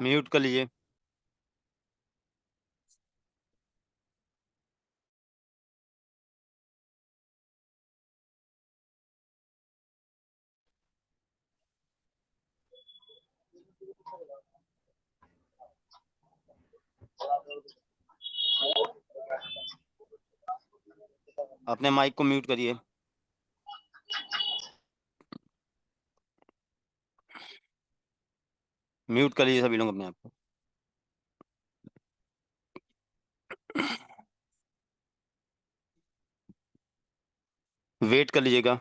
Mute कर लीजिए। अपने माइक को म्यूट करिए। म्यूट कर लीजिए सभी लोग अपने आप को। वेट कर लीजिएगा।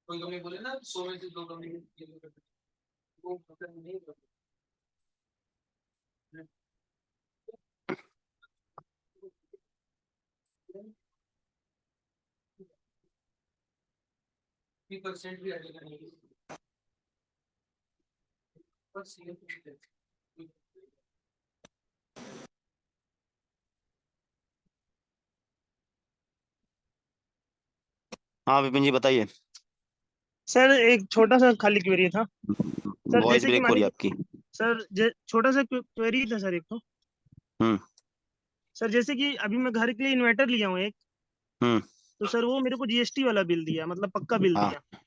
कोई कंपनी बोले ना 100 में से 2 कंपनी वो नहीं 3% भी आगे नहीं बस ये हाँ विपिन जी बताइए। सर एक छोटा सा खाली क्वेरी था सर, वॉइस जैसे कि ब्रेक हो मान रही है लीजिए आपकी। सर, छोटा सा क्वेरी था सर एक तो। हम्म सर जैसे कि अभी मैं घर के लिए इन्वर्टर लिया हूँ एक, हम्म। तो सर वो मेरे को जीएसटी वाला बिल दिया, मतलब पक्का बिल हाँ दिया।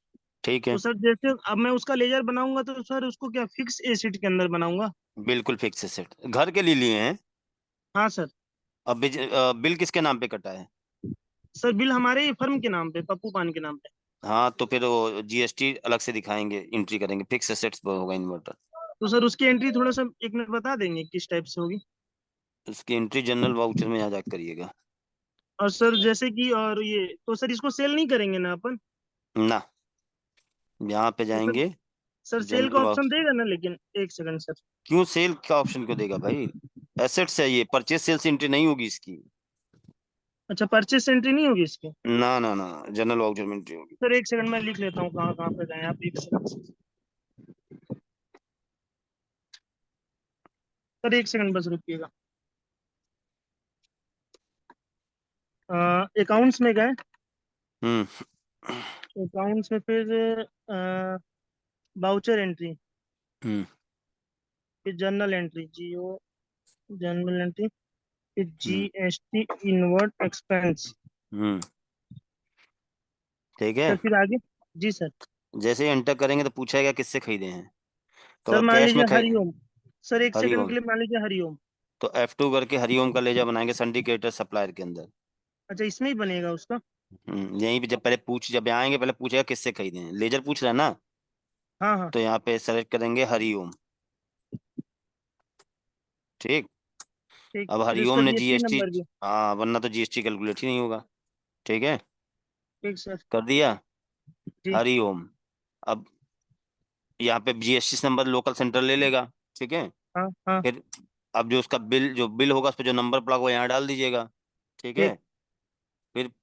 ठीक है। तो सर जैसे अब मैं उसका लेजर बनाऊंगा तो सर उसको क्या फिक्स एसिड के अंदर बनाऊंगा? बिल्कुल फिक्स है सेट, घर के लिए लिए हैं। हाँ सर। अब बिल किसके नाम पे कटा है? सर बिल हमारे ही फर्म के नाम पे, पप्पू पान के नाम पे। हाँ तो फिर वो जीएसटी अलग से दिखाएंगे, एंट्री करेंगे, फिक्स एसेट्स होगा इन्वर्टर। तो सर उसकी एंट्री थोड़ा सा एक मिनट बता देंगे किस टाइप से होगी? उसकी एंट्री जनरल वाउचर में यहाँ जाकर करिएगा। और सर जैसे कि और ये तो सर इसको सेल नहीं करेंगे ना अपन? ना, यहाँ पे तो सर जाएंगे सर सेल का जनरल ऑप्शन वाउचर। देगा ना? लेकिन एक सेकंड सर। क्यों सेल का ऑप्शन क्यों देगा भाई? एसेट्स है ये, परचेज सेल्स एंट्री नहीं होगी इसकी। अच्छा, परचेस एंट्री नहीं होगी इसकी? ना ना ना, जनरल वाउचर में एंट्री होगी। सर एक सेकंड मैं लिख लेता हूँ कहाँ कहाँ पे गए आप, एक सेकंड। सर एक सेकंड बस रुकिएगा। अकाउंट्स में गए, हम्म अकाउंट्स में फिर बाउचर एंट्री, हम्म फिर जर्नल एंट्री, जीओ जर्नल एंट्री, फिर हम्म जीएसटी इनवर्ड एक्सपेंस। हम्म। ठीक है। सर फिर आगे? जी सर। जैसे ही एंटर करेंगे तो पूछेगा किससे खरीदे हैं। तो सर अगर मान कैश में लीजिए हरिओम। सर एक सेकंड के हरिओम, लिए मान लीजिए हरिओम। तो F2 करके हरिओम का लेजा बनाएंगे सिंडिकेटर सप्लायर के अंदर। अच्छा, इसमें ही बनेगा उसका? यहीं पे जब पहले जब आएंगे पहले पूछेगा किससे खरीदे हैं, लेजर पूछ रहा है ना। हाँ हाँ। तो यहाँ पे सेलेक्ट करेंगे हरिओम। ठीक। ठीक, अब फिर हरिओम उसका ने जीएसटी जीएसटी, नंबर भी? हाँ वरना तो जीएसटी कैलकुलेट ही नहीं होगा। ठीक है, ठीक सर। कर दिया जी। हरिओम। अब यहाँ पे जीएसटी नंबर लोकल सेंटर ले लेगा। ठीक है। हाँ हाँ। फिर अब जो उसका बिल, जो बिल होगा उस पर जो नंबर प्लग वो यहाँ डाल दीजिएगा। ठीक है। ठीक।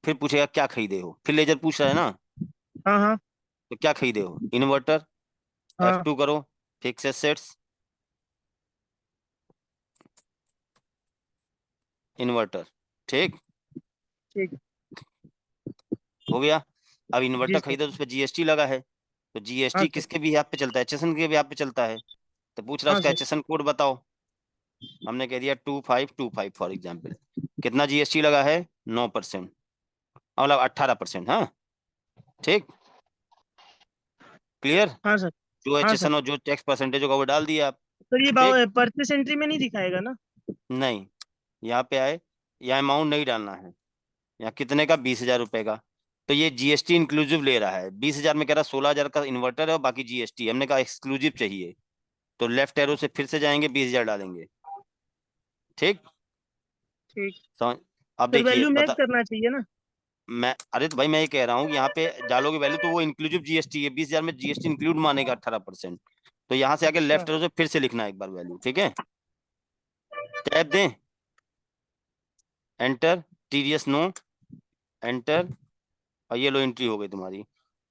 फिर पूछेगा क्या खरीदे हो, फिर लेजर पूछ रहा है ना। हाँ हाँ। तो क्या खरीदे हो, इन्वर्टर। हाँ। F2 करो, फिक्स एसेट्स, इन्वर्टर। ठीक, ठीक। हो गया। अब जी इन्वर्टर सर। खरीदा तो उस पर जीएसटी लगा है। तो हाँ जीएसटी सर। किसके भी पे चलता है, एचएसएन के भी पे चलता है। तो पूछ रहा है हाँ उसका सर। एचएसएन कोड बताओ। हमने कह दिया 2525 फॉर एग्जाम्पल। कितना जीएसटी लगा है? 9%, मतलब 18%। हाँ ठीक, क्लियर। हाँ सर। जो हाँ सर। एचएसएन और जो टैक्स परसेंटेज होगा वो डाल दिया आप। सर ये ठीक, परचेस एंट्री में नहीं दिखाएगा ना? नहीं यहाँ पे आए, यहाँ अमाउंट नहीं डालना है। यहाँ कितने का? 20,000 रुपए का। तो ये जीएसटी इंक्लूसिव ले रहा है। 20,000 में कह रहा 16,000 का इन्वर्टर है और बाकी जीएसटी। हमने कहा एक्सक्लूसिव चाहिए, तो लेफ्ट एरो से फिर से जाएंगे, 20,000 डालेंगे। ठीक, ठीक। समझ। अब सर देखिए वैल्यू मैच बता, करना चाहिए ना? मैं अरे तो भाई मैं ये कह रहा हूँ यहाँ पे डालोगे वैल्यू तो वो इंक्लूसिव जीएसटी है, 20,000 में जीएसटी इंक्लूड मानेगा 18%। तो यहाँ से आके अच्छा। लेफ्ट एरो से फिर से लिखना है एक बार वैल्यू। ठीक है, टैब दें, एंटर, टीडीएस नो, एंटर, और ये लो एंट्री हो गई तुम्हारी।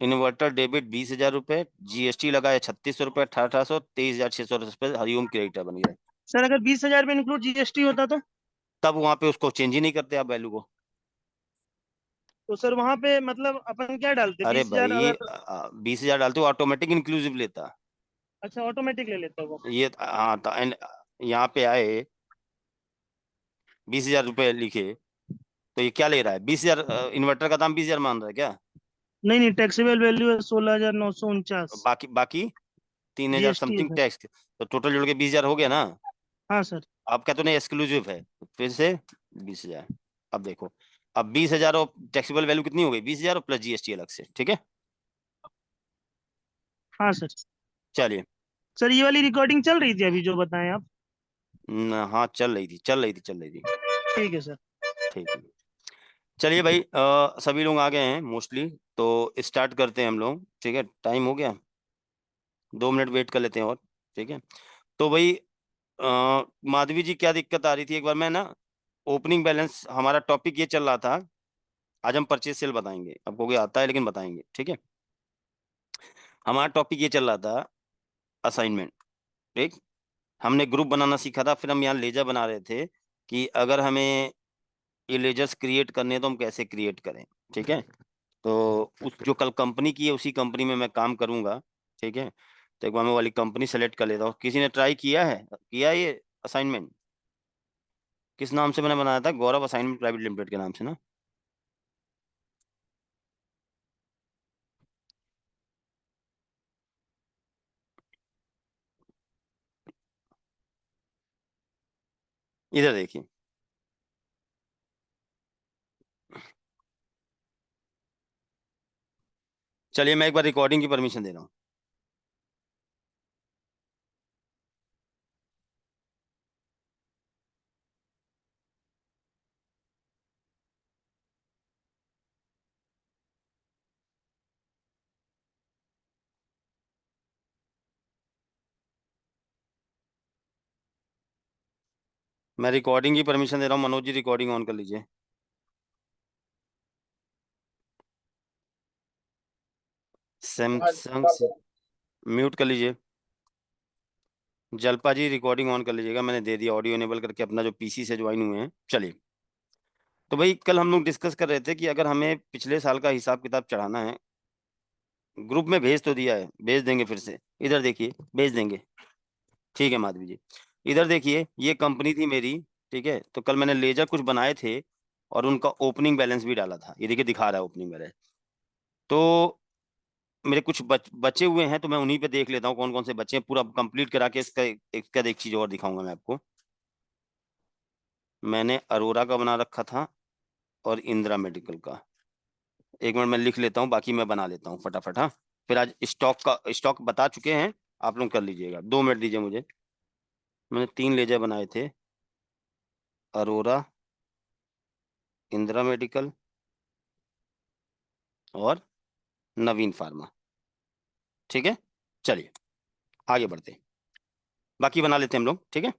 इन्वर्टर डेबिट 20,000 रुपए, जीएसटी लगा है 3600 रुपए, 1800, 23,600 रुपए हरिओम क्रेडिटर बन गया। सर अगर 20,000 में इंक्लूड जीएसटी होता तो तब वहां पे उसको चेंज ही नहीं करते आप वैल्यू को। सर वहां पे मतलब अपन क्या डालते, अरे 20,000 भाई, अगर। 20,000 डालते हो ऑटोमेटिक इंक्लूसिव लेता। अच्छा ऑटोमेटिक ले लेता वो। ये हाँ तो यहाँ पे आए 20,000 रुपए लिखे, तो ये क्या ले रहा है? 20,000, इन्वर्टर का दाम 20,000 मान रहा है क्या? नहीं नहीं, टैक्सेबल वैल्यू है 16,949। बाकी बाकी 3,000 जीएसटी है समथिंग सर। टैक्स, तो टोटल जोड़ के 20,000 हो गया ना। हाँ सर। आपका तो नहीं एक्सक्लूसिव है, तो फिर से 20,000। अब देखो, अब 20,000 और टैक्सेबल वैल्यू कितनी हो गई? 20,000 प्लस जीएसटी अलग से, ठीक है। हाँ सर। चलिए। सर ये वाली रिकॉर्डिंग चल रही थी अभी जो बताएं आप? हाँ चल रही थी, चल रही थी, चल रही थी। ठीक है सर। ठीक है। चलिए भाई, सभी लोग आ गए हैं मोस्टली, तो स्टार्ट करते हैं हम लोग, ठीक है। टाइम हो गया, 2 मिनट वेट कर लेते हैं और, ठीक है। तो भाई, माधवी जी क्या दिक्कत आ रही थी? एक बार मैं ना, ओपनिंग बैलेंस हमारा टॉपिक ये चल रहा था। आज हम परचेज सेल बताएंगे, आपको कोई आता है लेकिन बताएंगे, ठीक है। हमारा टॉपिक ये चल रहा था, असाइनमेंट, ठीक। हमने ग्रुप बनाना सीखा था, फिर हम यहाँ लेजर बना रहे थे कि अगर हमें ये लेजर्स क्रिएट करने हैं तो हम कैसे क्रिएट करें, ठीक है। तो उस जो कल कंपनी की है उसी कंपनी में मैं काम करूंगा, ठीक है। तो एक बार मैं वो वाली कंपनी सेलेक्ट कर लेता हूँ। किसी ने ट्राई किया है, किया है ये असाइनमेंट? किस नाम से मैंने बनाया था? गौरव असाइनमेंट प्राइवेट लिमिटेड के नाम से ना। इधर देखिए, चलिए मैं एक बार रिकॉर्डिंग की परमिशन दे रहा हूँ। मैं रिकॉर्डिंग की परमिशन दे रहा हूँ, मनोज जी रिकॉर्डिंग ऑन कर लीजिए। सैमसंग से म्यूट कर लीजिए। जलपा जी रिकॉर्डिंग ऑन कर लीजिएगा, मैंने दे दिया ऑडियो इनेबल करके, अपना जो पीसी से ज्वाइन हुए हैं। चलिए, तो भाई कल हम लोग डिस्कस कर रहे थे कि अगर हमें पिछले साल का हिसाब किताब चढ़ाना है, ग्रुप में भेज तो दिया है, भेज देंगे फिर से, इधर देखिए, भेज देंगे, ठीक है माधवी जी। इधर देखिए, ये कंपनी थी मेरी, ठीक है। तो कल मैंने लेजर कुछ बनाए थे और उनका ओपनिंग बैलेंस भी डाला था, ये देखिए दिखा रहा है ओपनिंग बैलेंस। तो मेरे कुछ बचे हुए हैं, तो मैं उन्हीं पे देख लेता हूँ कौन कौन से बचे हैं, पूरा कंप्लीट करा के इसका एक चीज और दिखाऊंगा मैं आपको। मैंने अरोरा का बना रखा था और इंदिरा मेडिकल का। एक मिनट मैं लिख लेता हूँ, बाकी मैं बना लेता हूँ फटाफट, हाँ। फिर आज स्टॉक बता चुके हैं, आप लोग कर लीजिएगा, 2 मिनट दीजिए मुझे। मैंने 3 लेजर बनाए थे, अरोरा, इंदिरा मेडिकल और नवीन फार्मा, ठीक है। चलिए आगे बढ़ते हैं, बाकी बना लेते हैं हम लोग, ठीक है।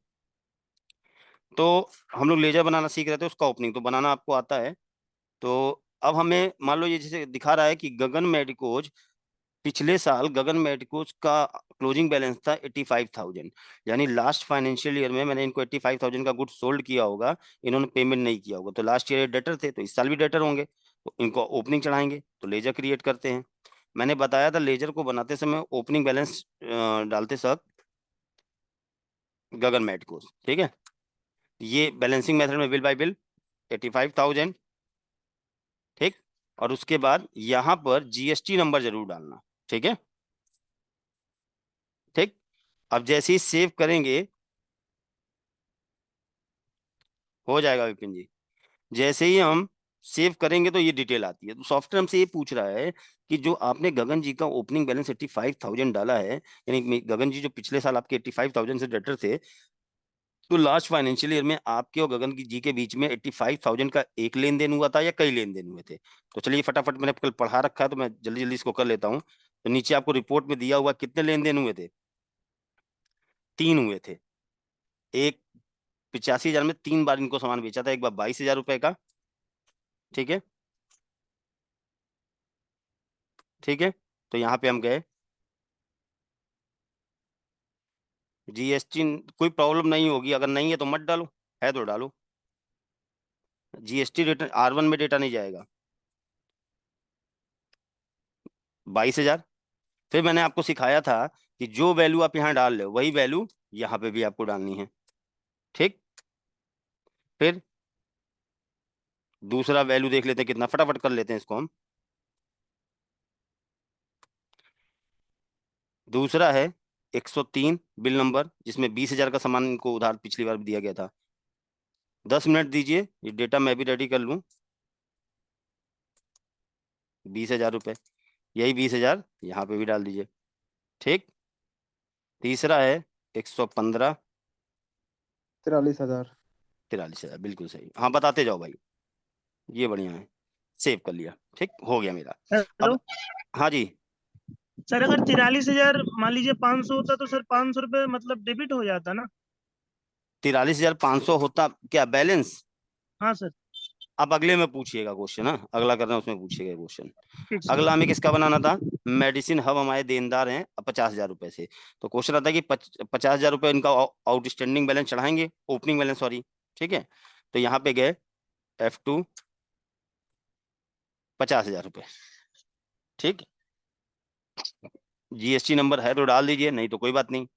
तो हम लोग लेजर बनाना सीख रहे थे, उसका ओपनिंग तो बनाना आपको आता है। तो अब हमें मान लो ये जैसे दिखा रहा है कि गगन मेडिकोज, पिछले साल गगन मेडिकोज का क्लोजिंग बैलेंस था 85,000, यानी लास्ट फाइनेंशियल ईयर में मैंने इनको 85,000 का गुड सोल्ड किया होगा, इन्होंने पेमेंट नहीं किया होगा, तो लास्ट ईयर डेटर थे, तो इस साल भी डेटर होंगे, तो इनको ओपनिंग चढ़ाएंगे, तो लेजर क्रिएट करते हैं। मैंने बताया था लेजर को बनाते समय ओपनिंग बैलेंस डालते सब गगन मेडिकोज, ठीक है। ये बैलेंसिंग मेथड में बिल बाय बिल 85,000, ठीक। और उसके बाद यहां पर जीएसटी नंबर जरूर डालना, ठीक है, ठीक। अब जैसे ही सेव करेंगे, हो जाएगा विपिन जी। जैसे ही हम सेव करेंगे तो ये डिटेल आती है, तो सॉफ्टवेयर हमसे ये पूछ रहा है कि जो आपने गगन जी का ओपनिंग बैलेंस 85,000 डाला है, यानी गगन जी जो पिछले साल आपके 85,000 से डेटर थे, तो लास्ट फाइनेंशियल ईयर में आपके और गगन जी के बीच में 85,000 का एक लेन देन हुआ था या कई लेन देन हुए थे? तो चलिए फटाफट, मैंने कल पढ़ा रखा है तो मैं जल्दी जल्दी इसको कर लेता हूँ। तो नीचे आपको रिपोर्ट में दिया हुआ कितने लेन देन हुए थे? 3 हुए थे। एक 85,000 में 3 बार इनको सामान बेचा था, एक बार 22,000 रुपए का, ठीक है, ठीक है। तो यहाँ पे हम गए, जीएसटी कोई प्रॉब्लम नहीं होगी, अगर नहीं है तो मत डालो, है तो डालो। जीएसटी रिटर्न R1 में डेटा नहीं जाएगा। 22,000। फिर मैंने आपको सिखाया था कि जो वैल्यू आप यहाँ डाल रहे हो वही वैल्यू यहाँ पे भी आपको डालनी है, ठीक। फिर दूसरा वैल्यू देख लेते हैं कितना, फटाफट कर लेते हैं इसको हम। दूसरा है 103 बिल नंबर, जिसमें 20,000 का सामान इनको उधार पिछली बार भी दिया गया था। 10 मिनट दीजिए, ये डेटा मैं भी रेडी कर लूँ। 20,000 रुपये, यही 20,000 यहाँ पे भी डाल दीजिए, ठीक। तीसरा है 115। 43,000। 43,000 बिल्कुल सही। हाँ बताते जाओ भाई, ये बढ़िया है, सेव कर लिया, ठीक हो गया मेरा। हेलो अब हाँ जी, सर, अगर 43,000 मान लीजिए 500 होता तो सर 500 रुपये मतलब डेबिट हो जाता ना? 43,500 होता क्या बैलेंस? हाँ सर। अब अगले में पूछिएगा क्वेश्चन, हाँ अगला करना है उसमें पूछिएगा क्वेश्चन। ठीक अगला सर। हमें किसका बनाना था? मेडिसिन हब हमारे देनदार हैं 50,000 रुपए से। तो क्वेश्चन आता है कि 50,000 रुपए इनका आउटस्टैंडिंग बैलेंस चढ़ाएंगे, ओपनिंग बैलेंस सॉरी, ठीक है। तो यहाँ पे गए F2 50,000 रुपए, ठीक। जीएसटी नंबर है तो डाल दीजिए, नहीं तो कोई बात नहीं।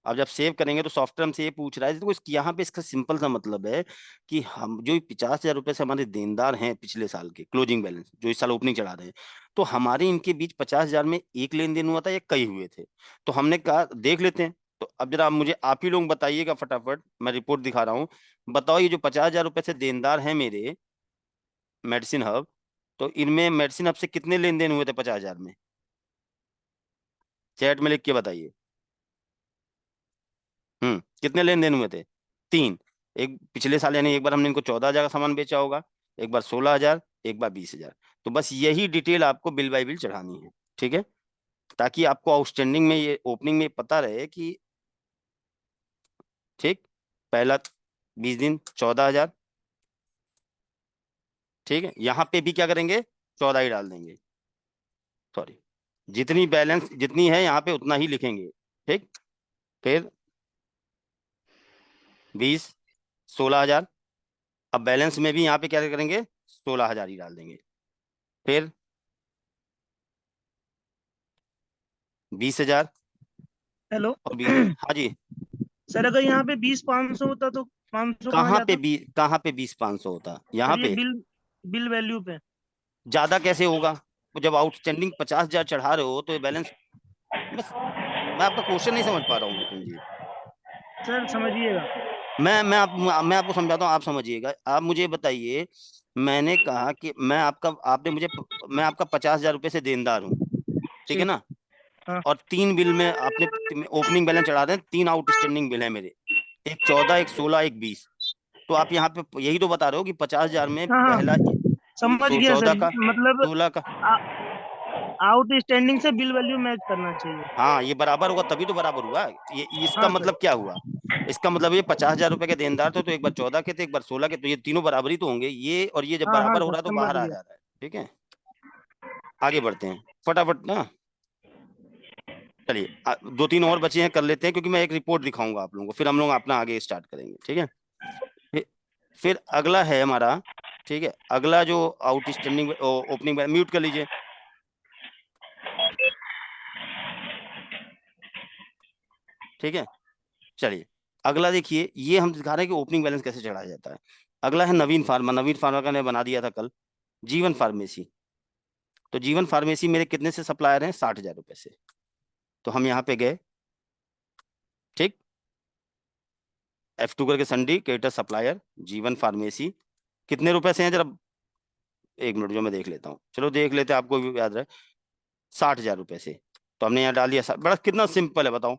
अब जब सेव करेंगे तो सॉफ्टवेयर हमसे ये पूछ रहा है, तो यहाँ पे इसका सिंपल सा मतलब है कि हम जो 50,000 रुपए से हमारे देनदार हैं पिछले साल के क्लोजिंग बैलेंस, जो इस साल ओपनिंग चढ़ा रहे हैं, तो हमारे इनके बीच 50,000 में एक लेन देन हुआ था या कई हुए थे? तो हमने कहा देख लेते हैं। तो अब जरा मुझे आप ही लोग बताइएगा फटाफट, मैं रिपोर्ट दिखा रहा हूँ। बताओ ये जो 50,000 रुपए से देनदार है मेरे मेडिसिन हब, तो इनमें मेडिसिन हब से कितने लेन देन हुए थे 50,000 में? चैट में लिख के बताइए। कितने लेन देन हुए थे? 3। एक पिछले साल, यानी एक बार हमने इनको 14,000 का सामान बेचा होगा, एक बार 16,000, एक बार 20,000। तो बस यही डिटेल आपको बिल बाई बिल चढ़ानी है, ठीक है, ताकि आपको आउटस्टैंडिंग में ये ओपनिंग में पता रहे कि, ठीक। पहला 20 दिन 14,000, ठीक है। यहाँ पे भी क्या करेंगे? 14 ही डाल देंगे, सॉरी, जितनी बैलेंस जितनी है यहाँ पे उतना ही लिखेंगे, ठीक। फिर 20, 16,000। अब बैलेंस में भी यहाँ पे क्या करेंगे? 16,000 ही डाल देंगे। फिर 20,000 हेलो और 20, हाँ जी। सर, अगर यहाँ पे 20,500 होता तो 500 कहाँ जाता? कहाँ पे 20,500 होता यहाँ सर ये पे? बिल बिल वैल्यू पे। ज्यादा कैसे होगा? तो जब आउटस्टैंडिंग 50,000 चढ़ा रहे हो तो ये बैलेंस, बस मैं आपका क्वेश्चन नहीं समझ पा रहा हूँ विपिन जी। सर समझिएगा। मैं आपको समझाता हूँ, आप समझिएगा। आप मुझे बताइए, मैंने कहा कि मैं आपका 50,000 रुपए से देनदार हूँ, ठीक है ठीक। ना। हाँ। और 3 बिल में आपने ओपनिंग बैलेंस चढ़ा रहे हैं, 3 आउटस्टैंडिंग बिल है मेरे, एक 14, एक 16, एक 20। तो आप यहाँ पे यही तो बता रहे हो कि 50,000 में हाँ पहला हाँ, समझ गया 14 सर। का, मतलब 16 का, आउटस्टैंडिंग से बिल वैल्यू मैच करना चाहिए। हाँ ये बराबर होगा तभी तो बराबर हुआ। ये इसका हाँ सर। मतलब क्या हुआ? इसका मतलब ये 50,000 रुपए के देनदार थे, तो एक बार 14 के थे, एक बार 16 के, तो ये तीनों बराबर ही तो होंगे, ये और ये जब हाँ हाँ बराबर हो सर, रहा है तो समझ बाहर आ गया। जा रहा है, ठीक है। आगे बढ़ते हैं फटाफट ना। चलिए 2-3 और बचे हैं, कर लेते हैं, क्योंकि मैं एक रिपोर्ट दिखाऊंगा आप लोगों को, फिर हम लोग अपना आगे स्टार्ट करेंगे, ठीक है। फिर फिर अगला है हमारा, ठीक है, अगला जो आउटस्टैंडिंग ओपनिंग म्यूट कर लीजिए, ठीक है। चलिए अगला देखिए, ये हम दिखा रहे हैं कि ओपनिंग बैलेंस कैसे चढ़ाया जाता है। अगला है नवीन फार्मा। नवीन फार्मा का मैं बना दिया था कल। जीवन फार्मेसी, तो जीवन फार्मेसी मेरे कितने से सप्लायर हैं? 60,000 रुपए से। तो हम यहाँ पे गए, ठीक। F2 करके सिंडिकेटर सप्लायर जीवन फार्मेसी, कितने रुपए से हैं जरा, एक मिनट जो मैं देख लेता हूँ, चलो देख लेते हैं, आपको भी याद रहे। 60,000 रुपए से। तो हमने यहाँ डाल दिया बड़ा कितना सिंपल है बताओ।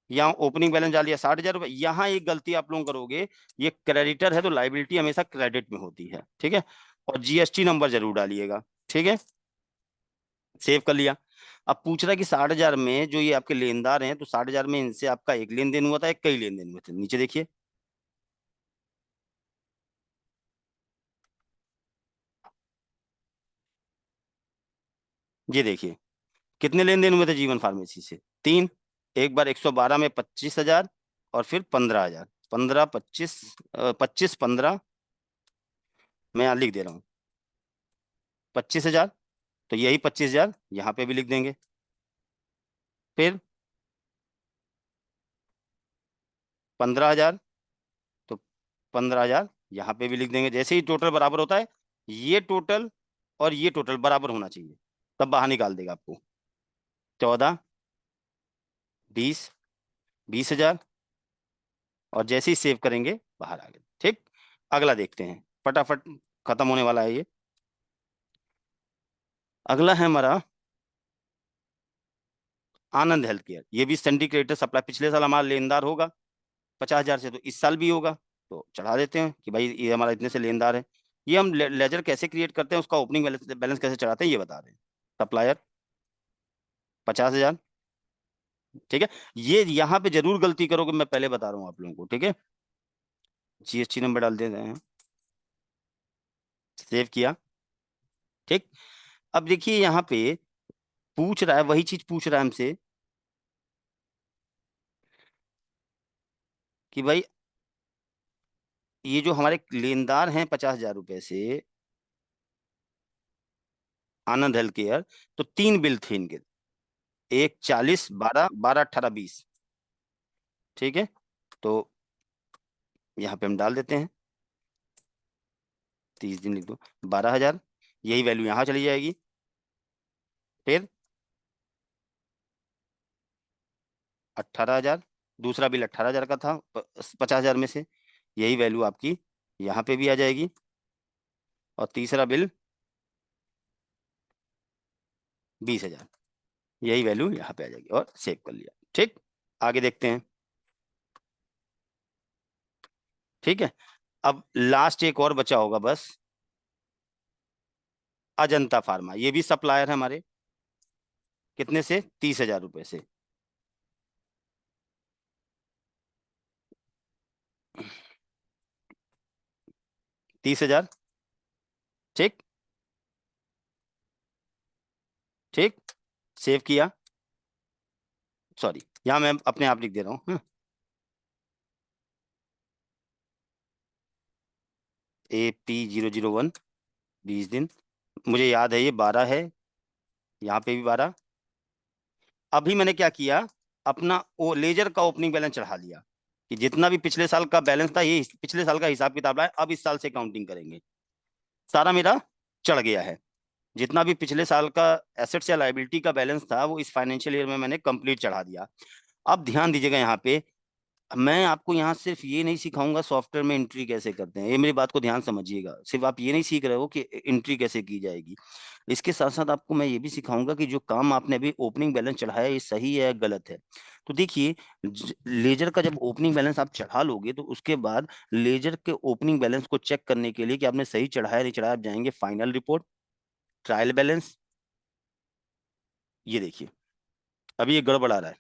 यहाँ ओपनिंग बैलेंस डाल दिया 60,000 रुपए। यहाँ एक गलती आप लोग करोगे, ये क्रेडिटर है तो लाइबिलिटी हमेशा क्रेडिट में होती है, ठीक है। और जीएसटी नंबर जरूर डालिएगा, ठीक है। सेव कर लिया। अब पूछ रहा है कि 60,000 में जो ये आपके लेनदार हैं, तो 60,000 में इनसे आपका एक लेन देन हुआ था या कई लेन देन हुए थे? नीचे देखिए, ये देखिए कितने लेन देन हुए थे जीवन फार्मेसी से, 3। एक बार 112 में 25,000 और फिर 15,000, 15 25, 25 15, मैं यहाँ लिख दे रहा हूँ 25,000, तो यही 25,000 यहाँ पे भी लिख देंगे। फिर 15,000, तो 15,000 यहाँ पे भी लिख देंगे। जैसे ही टोटल बराबर होता है, ये टोटल और ये टोटल बराबर होना चाहिए, तब बाहर निकाल देगा आपको। 14 20, 20,000, और जैसे ही सेव करेंगे बाहर आ गए। ठीक, अगला देखते हैं, फटाफट खत्म होने वाला है ये। अगला है हमारा आनंद हेल्थ केयर। ये भी सन्डी क्रेडिटर सप्लाई, पिछले साल हमारा लेनदार होगा 50,000 से, तो इस साल भी होगा, तो चढ़ा देते हैं कि भाई ये हमारा इतने से लेनदार है। ये हम लेजर कैसे क्रिएट करते हैं, उसका ओपनिंग बैलेंस बैलेंस कैसे चढ़ाते हैं ये बता रहे हैं। सप्लायर 50,000, ठीक है। ये यहाँ पे जरूर गलती करोगे, मैं पहले बता रहा हूँ आप लोगों को, ठीक है। जीएसटी नंबर डाल देते हैं, सेव किया, ठीक। अब देखिए यहाँ पे पूछ रहा है, वही चीज पूछ रहा है हमसे कि भाई ये जो हमारे लेनदार हैं 50,000 रुपए से, आनंद हेल्थ केयर, तो 3 बिल थे इनके, एक 40 12 12 18 20, ठीक है। तो यहाँ पे हम डाल देते हैं 30 दिन लिख दो, 12,000, यही वैल्यू यहाँ चली जाएगी। फिर 18,000, दूसरा बिल 18,000 का था 50,000 में से, यही वैल्यू आपकी यहाँ पे भी आ जाएगी। और तीसरा बिल 20,000, यही वैल्यू यहाँ पे आ जाएगी, और सेव कर लिया। ठीक, आगे देखते हैं। ठीक है, अब लास्ट एक और बचा होगा बस, अजंता फार्मा। ये भी सप्लायर है हमारे, कितने से, 30,000 रुपए से। तीस हजार, ठीक, ठीक, सेव किया। सॉरी, यहाँ मैं अपने आप लिख दे रहा हूँ, AP001, 20 दिन, मुझे याद है ये 12 है, यहाँ पे भी 12। अभी मैंने क्या किया, अपना वो लेजर का ओपनिंग बैलेंस चढ़ा लिया, कि जितना भी पिछले साल का बैलेंस था, ये पिछले साल का हिसाब किताब है, अब इस साल से काउंटिंग करेंगे। सारा मेरा चढ़ गया है, जितना भी पिछले साल का एसेट्स या लायबिलिटी का बैलेंस था, वो इस फाइनेंशियल ईयर में मैंने कंप्लीट चढ़ा दिया। अब ध्यान दीजिएगा यहाँ पे, मैं आपको यहाँ सिर्फ ये नहीं सिखाऊंगा सॉफ्टवेयर में एंट्री कैसे करते हैं, ये मेरी बात को ध्यान समझिएगा। सिर्फ आप ये नहीं सीख रहे हो कि एंट्री कैसे की जाएगी, इसके साथ साथ आपको मैं ये भी सिखाऊंगा कि जो काम आपने अभी ओपनिंग बैलेंस चढ़ाया, ये सही है गलत है। तो देखिए, लेजर का जब ओपनिंग बैलेंस आप चढ़ा लोगे, तो उसके बाद लेजर के ओपनिंग बैलेंस को चेक करने के लिए कि आपने सही चढ़ाया नहीं चढ़ाया, आप जाएंगे फाइनल रिपोर्ट, ट्रायल बैलेंस। ये देखिए, अभी ये गड़बड़ आ रहा है,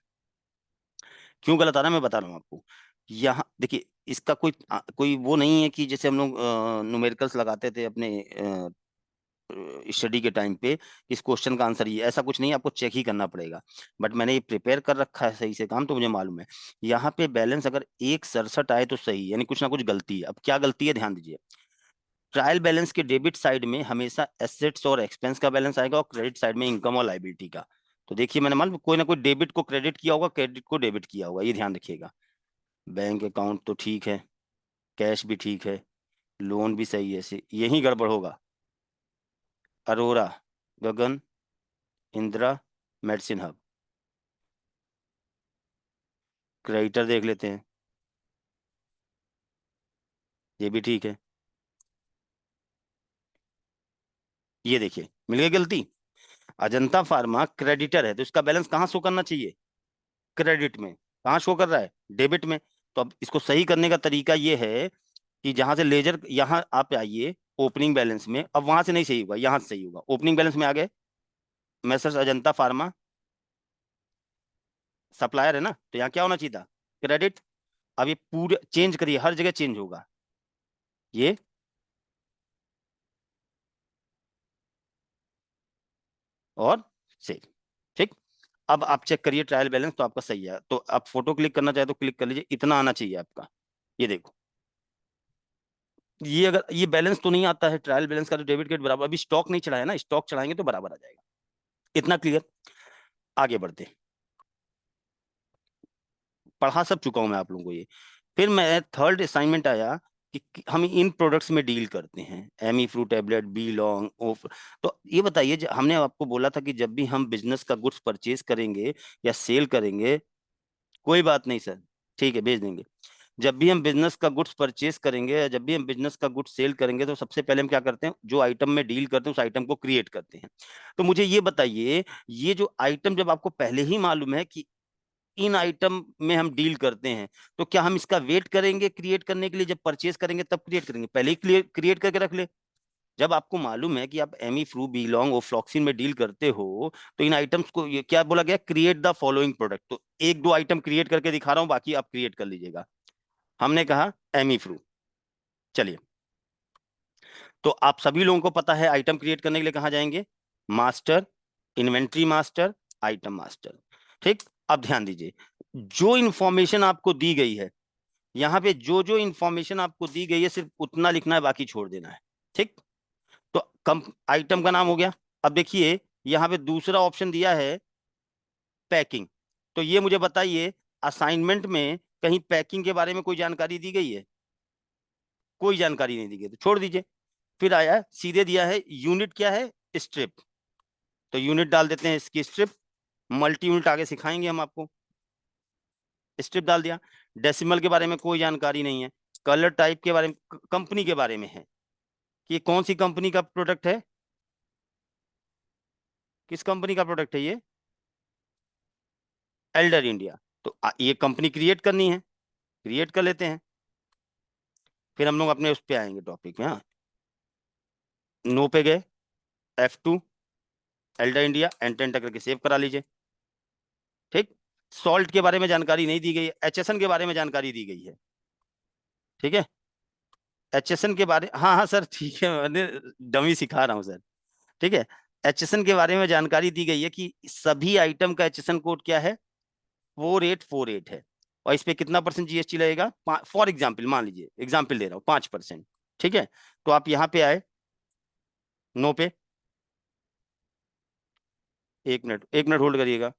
क्यों गलत आ रहा है मैं बता रहा हूँ आपको। यहाँ देखिए, इसका कोई वो नहीं है कि जैसे हम लोग न्यूमेरिकल्स लगाते थे अपने स्टडी के टाइम पे, इस क्वेश्चन का आंसर ये, ऐसा कुछ नहीं, आपको चेक ही करना पड़ेगा। बट मैंने ये प्रिपेयर कर रखा है सही से काम, तो मुझे मालूम है। यहाँ पे बैलेंस अगर 167 आए तो सही, यानी कुछ ना कुछ गलती है। अब क्या गलती है, ध्यान दीजिए। ट्रायल बैलेंस के डेबिट साइड में हमेशा एसेट्स और एक्सपेंस का बैलेंस आएगा, और क्रेडिट साइड में इनकम और लाइबिलिटी का। तो देखिए, मैंने मालूम कोई ना कोई डेबिट को क्रेडिट किया होगा, क्रेडिट को डेबिट किया होगा, ये ध्यान रखिएगा। बैंक अकाउंट तो ठीक है, कैश भी ठीक है, लोन भी सही है, यही गड़बड़ होगा। अरोरा, गगन, इंदिरा, मेडिसिन हब, क्रेडिटर देख लेते हैं, ये भी ठीक है। ये देखिए, मिल गई गलती। अजंता फार्मा क्रेडिटर है, तो इसका बैलेंस कहाँ शो करना चाहिए, क्रेडिट में। कहाँ शो कर रहा है, डेबिट में। तो अब इसको सही करने का तरीका ये है कि जहां से लेजर, यहाँ आप आइए ओपनिंग बैलेंस में, अब वहां से नहीं सही होगा, यहाँ से सही होगा। ओपनिंग बैलेंस में आ गए, मैसर्स अजंता फार्मा सप्लायर है ना, तो यहाँ क्या होना चाहिए था, क्रेडिट। अब ये पूरे चेंज करिए, हर जगह चेंज होगा ये। और सेल। ठीक, अब आप चेक करिए ट्रायल बैलेंस तो आपका सही है। तो आप फोटो क्लिक करना चाहे तो क्लिक कर लीजिए, इतना आना चाहिए आपका। ये देखो, ये अगर ये बैलेंस तो नहीं आता है ट्रायल बैलेंस का, तो डेबिट क्रेडिट बराबर, अभी स्टॉक नहीं चढ़ाया ना, स्टॉक चढ़ाएंगे तो बराबर आ जाएगा। इतना क्लियर? आगे बढ़ते, पढ़ा सब चुका हूं मैं आप लोगों को ये। फिर मैं थर्ड असाइनमेंट आया कि हम इन प्रोडक्ट्स में डील करते हैं, एमी फ्रू टैबलेट, बी लॉन्ग, ओफ। तो ये बताइए, हमने आपको बोला था कि जब भी हम बिजनेस का गुड्स परचेज करेंगे या सेल करेंगे, कोई बात नहीं सर, ठीक है भेज देंगे। जब भी हम बिजनेस का गुड्स परचेज करेंगे या जब भी हम बिजनेस का गुड्स सेल करेंगे, तो सबसे पहले हम क्या करते हैं, जो आइटम में डील करते हैं उस आइटम को क्रिएट करते हैं। तो मुझे ये बताइए, ये जो आइटम जब आपको पहले ही मालूम है कि इन आइटम में हम डील करते हैं, तो क्या हम इसका वेट करेंगे क्रिएट करने के लिए, जब परचेज करेंगे तब क्रिएट करेंगे? पहले ही क्रिएट करके रख ले। जब आपको मालूम है कि आप एमी फ्लू, बीलोंग, ओफ्लॉक्सिन में डील करते हो, तो इन आइटम्स को ये क्या बोला गया, क्रिएट द फॉलोइंग प्रोडक्ट। तो एक दो आइटम क्रिएट करके दिखा रहा हूं, बाकी आप क्रिएट कर लीजिएगा। हमने कहा एमी फ्लू, चलिए। तो आप सभी लोगों को पता है आइटम क्रिएट करने के लिए कहाँ जाएंगे, master, inventory master, item master. ठीक, अब ध्यान दीजिए, जो इंफॉर्मेशन आपको दी गई है, यहाँ पे जो जो इंफॉर्मेशन आपको दी गई है सिर्फ उतना लिखना है, बाकी छोड़ देना है। ठीक, तो कम आइटम का नाम हो गया। अब देखिए, यहाँ पे दूसरा ऑप्शन दिया है पैकिंग। तो ये मुझे बताइए, असाइनमेंट में कहीं पैकिंग के बारे में कोई जानकारी दी गई है? कोई जानकारी नहीं दी गई, तो छोड़ दीजिए। फिर आया सीधे दिया है यूनिट, क्या है, स्ट्रिप। तो यूनिट डाल देते हैं इसकी स्ट्रिप। मल्टी यूनिट आगे सिखाएंगे हम आपको। स्ट्रिप डाल दिया। डेसिमल के बारे में कोई जानकारी नहीं है। कलर टाइप के बारे में, कंपनी के बारे में है कि कौन सी कंपनी का प्रोडक्ट है, किस कंपनी का प्रोडक्ट है ये, एल्डर इंडिया। तो ये कंपनी क्रिएट करनी है, क्रिएट कर लेते हैं। फिर हम लोग अपने उस पे आएंगे टॉपिक में। हाँ, नो पे गए, F2, Elder India, enter enter करके सेव करा लीजिए। ठीक, सॉल्ट के बारे में जानकारी नहीं दी गई है, HSN के बारे में जानकारी दी गई है। ठीक है, HSN के बारे, हाँ हाँ सर ठीक है, मैंने डमी सिखा रहा हूँ सर। ठीक है, HSN के बारे में जानकारी दी गई है कि सभी आइटम का HSN कोड क्या है, 4848 है। और इस पे कितना परसेंट GST लगेगा, फॉर एग्जाम्पल मान लीजिए, एग्जाम्पल दे रहा हूँ, 5%। ठीक है, तो आप यहाँ पे आए, नो पे, एक मिनट, एक मिनट होल्ड करिएगा।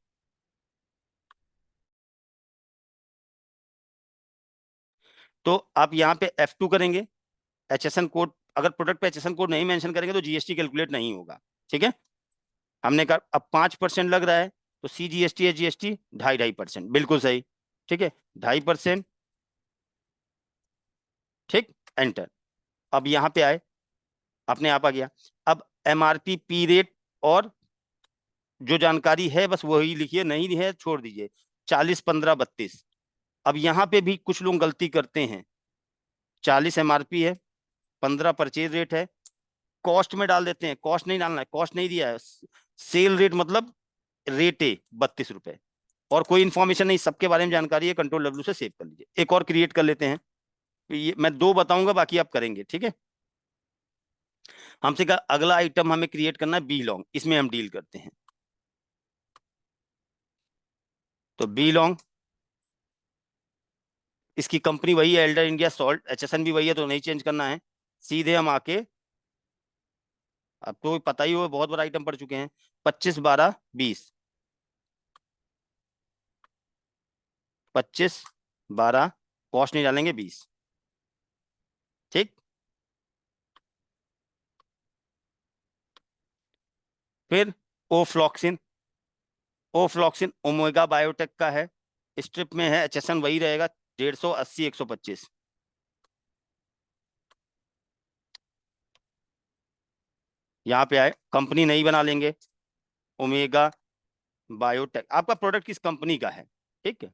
तो आप यहाँ पे F2 करेंगे, HSN कोड, अगर प्रोडक्ट पे HSN कोड नहीं मेंशन करेंगे तो GST कैलकुलेट नहीं होगा। ठीक है, हमने कहा अब 5% लग रहा है, तो CGST है GST 2.5% बिल्कुल सही। ठीक है, 2.5%। ठीक, एंटर। अब यहाँ पे आए, अपने आप आ गया। अब MRP, पी रेट और जो जानकारी है बस वही लिखिए, नहीं है छोड़ दीजिए। 40, 15, 32। अब यहाँ पे भी कुछ लोग गलती करते हैं। 40 MRP है, 15 परचेज रेट है, कॉस्ट में डाल देते हैं, कॉस्ट नहीं डालना है, कॉस्ट नहीं दिया है, सेल रेट मतलब रेट है 32 रुपए, और कोई इन्फॉर्मेशन नहीं, सबके बारे में जानकारी है, कंट्रोल W से सेव कर लीजिए। एक और क्रिएट कर लेते हैं, ये मैं दो बताऊंगा, बाकी आप करेंगे। ठीक है, हमसे कहा अगला आइटम हमें क्रिएट करना है बी लॉन्ग, इसमें हम डील करते हैं। तो बी लॉन्ग, इसकी कंपनी वही है, एल्डर इंडिया सॉल्ट, HSN भी वही है, तो नहीं चेंज करना है। सीधे हम आके, अब तो पता ही हो, बहुत बड़ा आइटम पढ़ चुके हैं, 25, 12, 20, 25, 12, कॉस्ट नहीं डालेंगे, 20। ठीक, फिर ओफ्लॉक्सिन, ओफ्लॉक्सिन ओमेगा बायोटेक का है, स्ट्रिप में है, HSN वही रहेगा, 150, 80, 125। यहाँ पे आए, कंपनी नहीं बना लेंगे, ओमेगा बायोटेक। आपका प्रोडक्ट किस कंपनी का है, ठीक है,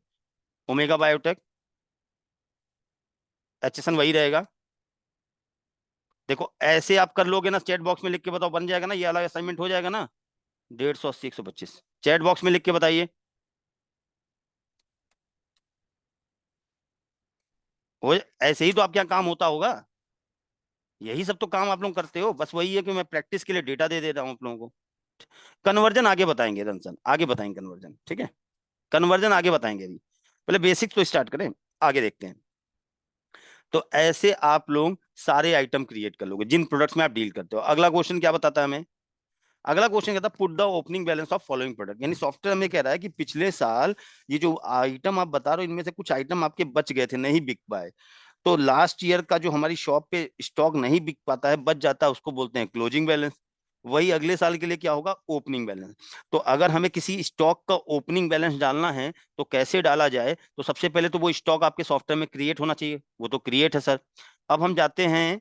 ओमेगा बायोटेक, HSN वही रहेगा। देखो ऐसे आप कर लोगे ना, चैट बॉक्स में लिख के बताओ, बन जाएगा ना, ये अलग असाइनमेंट हो जाएगा ना। 150, 80, 125 चैट बॉक्स में लिख के बताइए। हो, ऐसे ही तो आपके यहाँ काम होता होगा, यही सब तो काम आप लोग करते हो, बस वही है कि मैं प्रैक्टिस के लिए डेटा दे रहा हूँ आप लोगों को। कन्वर्जन आगे बताएंगे रंसन, आगे बताएंगे कन्वर्जन, ठीक है, कन्वर्जन आगे बताएंगे, अभी पहले बेसिक्स तो स्टार्ट करें, आगे देखते हैं। तो ऐसे आप लोग सारे आइटम क्रिएट कर लोगे जिन प्रोडक्ट्स में आप डील करते हो। अगला क्वेश्चन क्या बताता है हमें, अगला क्वेश्चन कहता है put the opening balance of following product, यानी सॉफ्टवेयर हमें कह रहा है कि पिछले साल ये जो आइटम आप बता रहे हो इनमें से कुछ आइटम आपके बच गए थे, नहीं बिक पाए, तो लास्ट ईयर का जो हमारी शॉप पे स्टॉक नहीं बिक पाता है, बच जाता है, उसको बोलते हैं क्लोजिंग बैलेंस। वही अगले साल के लिए क्या होगा, ओपनिंग बैलेंस। तो अगर हमें किसी स्टॉक का ओपनिंग बैलेंस डालना है तो कैसे डाला जाए, तो सबसे पहले तो वो स्टॉक आपके सॉफ्टवेयर में क्रिएट होना चाहिए, वो तो क्रिएट है सर। अब हम जाते हैं,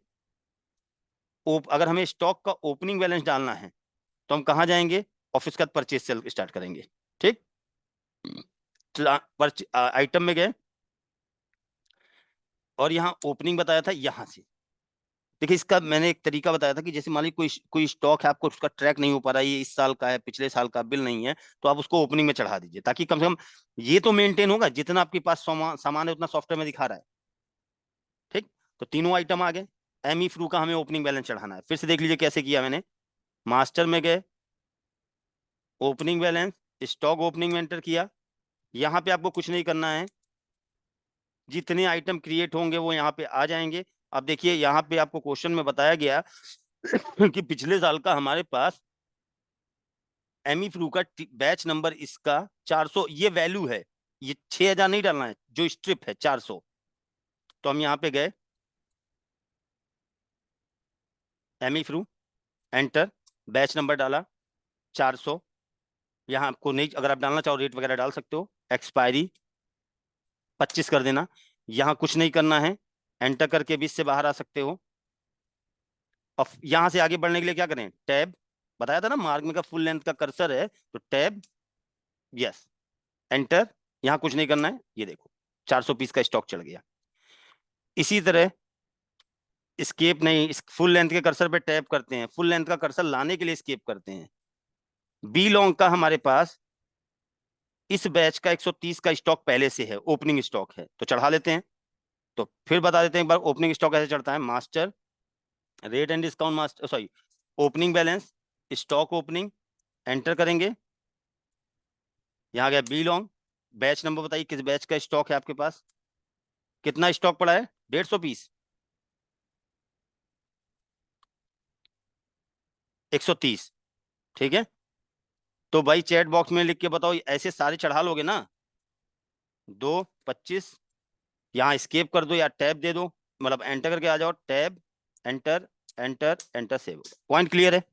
अगर हमें स्टॉक का ओपनिंग बैलेंस डालना है तो हम कहाँ जाएंगे, ऑफिस का परचेज सेल स्टार्ट करेंगे, ठीक। आइटम में गए और यहाँ ओपनिंग बताया था यहां से। देखिए इसका मैंने एक तरीका बताया था कि जैसे मान लीजिए कोई कोई स्टॉक है, आपको उसका ट्रैक नहीं हो पा रहा है, ये इस साल का है, पिछले साल का बिल नहीं है, तो आप उसको ओपनिंग में चढ़ा दीजिए, ताकि कम से कम ये तो मेंटेन होगा, जितना आपके पास सामान है उतना सॉफ्टवेयर में दिखा रहा है, ठीक। तो तीनों आइटम आ गए। एम ई फ्रू का हमें ओपनिंग बैलेंस चढ़ाना है, फिर से देख लीजिए कैसे किया मैंने। मास्टर में गए, ओपनिंग बैलेंस, स्टॉक ओपनिंग में एंटर किया। यहाँ पे आपको कुछ नहीं करना है, जितने आइटम क्रिएट होंगे वो यहाँ पे आ जाएंगे। अब देखिए यहाँ पे आपको क्वेश्चन में बताया गया कि पिछले साल का हमारे पास एमी फ्लू का बैच नंबर इसका 400, ये वैल्यू है, ये 6000 नहीं डालना है, जो स्ट्रिप है 400। तो हम यहाँ पे गए, एमी फ्लू, एंटर, बैच नंबर डाला 400। यहाँ आपको नहीं, अगर आप डालना चाहो रेट वगैरह डाल सकते हो, एक्सपायरी 25 कर देना। यहाँ कुछ नहीं करना है, एंटर करके 20 से बाहर आ सकते हो। और यहां से आगे बढ़ने के लिए क्या करें, टैब, बताया था ना मार्क में का फुल लेंथ का कर्सर है, तो टैब, यस, एंटर। यहां कुछ नहीं करना है, ये देखो 400 पीस का स्टॉक चढ़ गया। इसी तरह स्केप नहीं, इस फुल लेंथ के कर्सर पे टैप करते हैं, फुल लेंथ का कर्सर लाने के लिए स्केप करते हैं। बी लॉन्ग का हमारे पास इस बैच का 130 का स्टॉक पहले से है, ओपनिंग स्टॉक है, तो चढ़ा लेते हैं। तो फिर बता देते हैं एक बार ओपनिंग स्टॉक कैसे चढ़ता है। Master, rate and discount, master sorry, opening balance, stock opening, enter करेंगे। यहाँ गया बी लॉन्ग, बैच नंबर बताइए, किस बैच का स्टॉक है आपके पास, कितना स्टॉक पड़ा है, 150 पीस, 130, ठीक है। तो भाई चैट बॉक्स में लिख के बताओ, ऐसे सारे चढ़ा लोगे ना, 225, यहाँ स्केप कर दो या टैब दे दो, मतलब एंटर करके आ जाओ, tab, enter, enter, enter, save. Point clear है,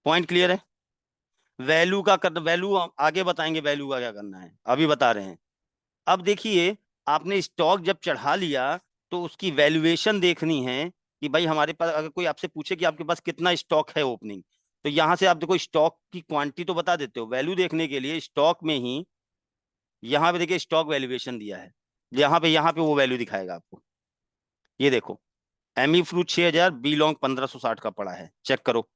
पॉइंट क्लियर है। वैल्यू का कर, वैल्यू आगे बताएंगे, वैल्यू का क्या करना है, अभी बता रहे हैं। अब देखिए, आपने स्टॉक जब चढ़ा लिया तो उसकी वैल्यूएशन देखनी है कि भाई हमारे पास, अगर कोई आपसे पूछे कि आपके पास कितना स्टॉक है ओपनिंग, तो यहां से आप देखो स्टॉक की क्वांटिटी तो बता देते हो, वैल्यू देखने के लिए स्टॉक में ही यहाँ पे देखिए स्टॉक वैल्यूएशन दिया है, यहाँ पे वो वैल्यू दिखाएगा आपको। ये देखो, एमी फ्रूट 6000, बी लॉन्ग 1560 का पड़ा है, चेक करो।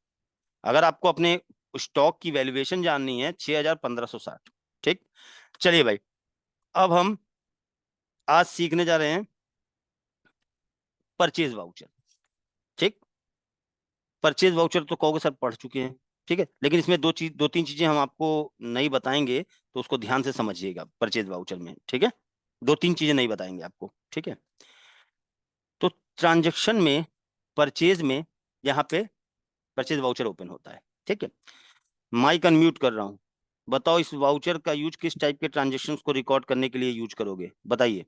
अगर आपको अपने स्टॉक की वैल्यूएशन जाननी है, 6000 1560, ठीक। चलिए भाई, अब हम आज सीखने जा रहे हैं परचेज वाउचर, ठीक। परचेज वाउचर तो कहोगे सर पढ़ चुके हैं, ठीक है, लेकिन इसमें दो तीन चीजें हम आपको नहीं बताएंगे, तो उसको ध्यान से समझिएगा परचेज वाउचर में, ठीक है। दो तीन चीजें नहीं बताएंगे आपको, ठीक है। तो ट्रांजैक्शन में, परचेज में, यहाँ पे परचेज वाउचर ओपन होता है, ठीक है। माइक अनम्यूट कर रहा हूँ, बताओ इस वाउचर का यूज किस टाइप के ट्रांजेक्शन को रिकॉर्ड करने के लिए यूज करोगे, बताइए।